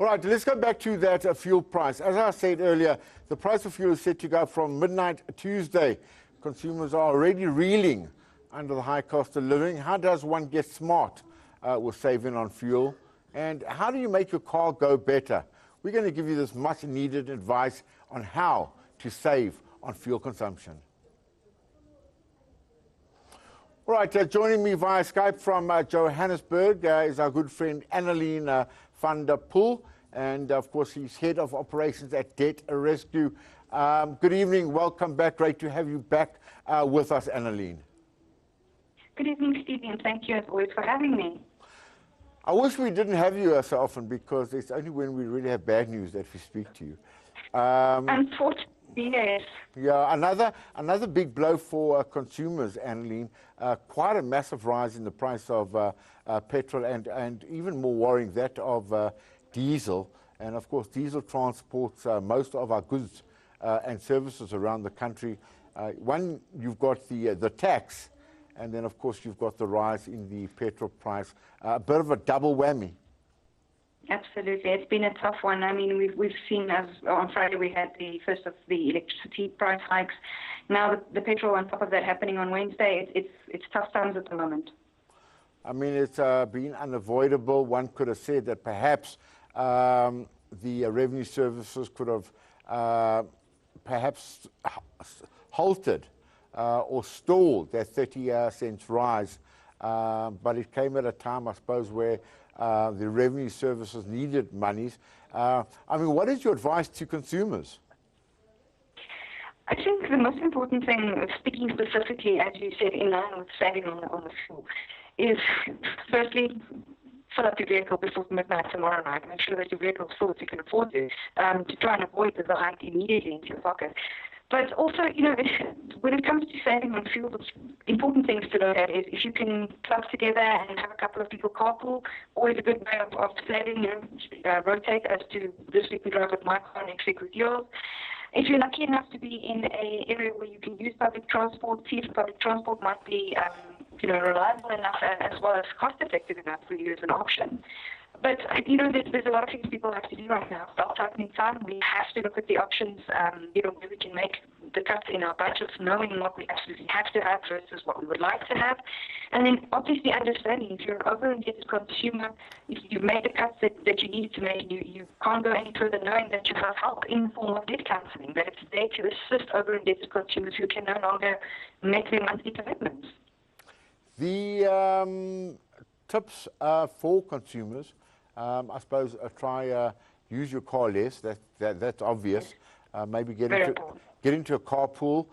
All right, let's go back to that fuel price. As I said earlier, the price of fuel is set to go from midnight Tuesday. Consumers are already reeling under the high cost of living. How does one get smart with saving on fuel? And how do you make your car go better? We're going to give you this much needed advice on how to save on fuel consumption. All right, joining me via Skype from Johannesburg is our good friend Annelien van der Poel, and of course he's head of operations at Debt Rescue. Good evening, welcome back. Great to have you back with us, Annelien. Good evening, Stevie, and thank you as always for having me. I wish we didn't have you so often, because it's only when we really have bad news that we speak to you. Unfortunately, yes. Yeah, another big blow for consumers, Annelien. Quite a massive rise in the price of petrol, and even more worrying, that of diesel. And of course, diesel transports most of our goods and services around the country. One, you've got the tax, and then of course you've got the rise in the petrol price. A bit of a double whammy. Absolutely, it's been a tough one. I mean, we've seen, as on Friday we had the first of the electricity price hikes. Now the petrol on top of that happening on Wednesday. It's tough times at the moment. I mean, it's been unavoidable. One could have said that perhaps the revenue services could have perhaps halted or stalled that 30 cents rise, but it came at a time, I suppose, where the revenue services needed monies. I mean, what is your advice to consumers? I think the most important thing, speaking specifically, as you said, in line with saving on the fuel, is firstly, fill up your vehicle before midnight tomorrow night. Make sure that your vehicle is full if you can afford to try and avoid the hike immediately into your pocket. But also, you know, when it comes to saving on fuel, the important things to look at is if you can club together and have a couple of people carpool, always a good way of saving, you know, rotate as to this week we drive with my car, next week with yours. If you're lucky enough to be in an area where you can use public transport, see if public transport might be, you know, reliable enough as well as cost-effective enough for you as an option. But, you know, there's a lot of things people have to do right now. Belt-tightening time, we have to look at the options, you know, where we can make the cuts in our budgets, knowing what we absolutely have to have versus what we would like to have. And then, obviously, understanding if you're an over-indebted consumer, if you've made the cuts that you needed to make, you can't go any further, knowing that you have help in the form of debt counseling, that it's there to assist over-indebted consumers who can no longer make their monthly commitments. The tips for consumers, I suppose, try use your car less. That's obvious. Maybe get into a carpool.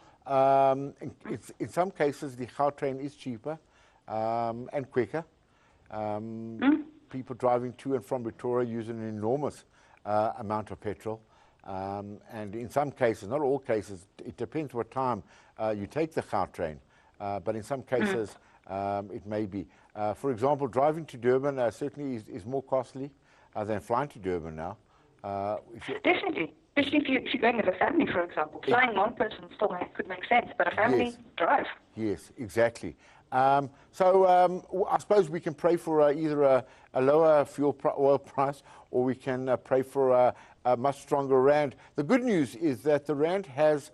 In some cases, the Gautrain is cheaper and quicker. People driving to and from Pretoria use an enormous amount of petrol. And in some cases, not all cases, it depends what time you take the Gautrain. But in some cases, it may be. For example, driving to Durban certainly is more costly than flying to Durban now. Definitely, especially if you're going as a family, for example. Flying one person still could make sense, but a family drive. Yes, exactly. So I suppose we can pray for either a lower oil price, or we can pray for a much stronger rand. The good news is that the rand has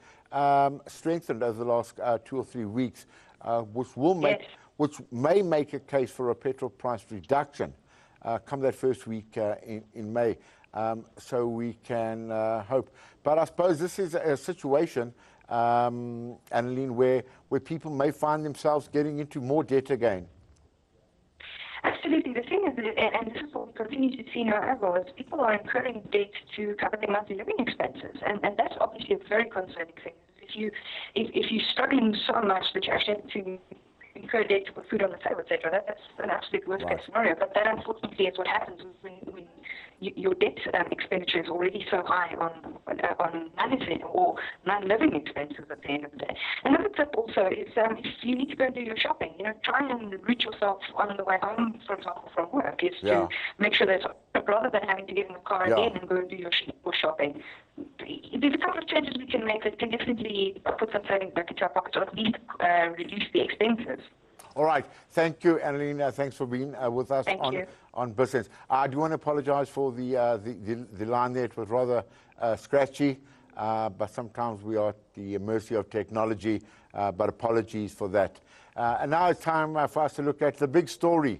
strengthened over the last 2 or 3 weeks, which may make a case for a petrol price reduction come that first week in May. So we can hope. But I suppose this is a situation, Annelien, where people may find themselves getting into more debt again. Absolutely. The thing is, and this is what we continue to see now as well, is people are incurring debt to cover their monthly living expenses. And that's obviously a very concerning thing. If you're struggling so much that you actually have to incur debt to put food on the table, etc., that's an absolute worst-case scenario. But that, unfortunately, is what happens when your debt expenditure is already so high on non-living expenses at the end of the day. Another tip also is if you need to go and do your shopping, you know, try and route yourself on the way home, for example, from work, is to make sure that rather than having to get in the car again and go and do your shopping. There's a couple of changes we can make that can definitely put some savings back into our pockets, or at least reduce the expenses. All right. Thank you, Annalena. Thanks for being with us on business. I do want to apologize for the line there. It was rather scratchy, but sometimes we are at the mercy of technology, but apologies for that. And now it's time for us to look at the big story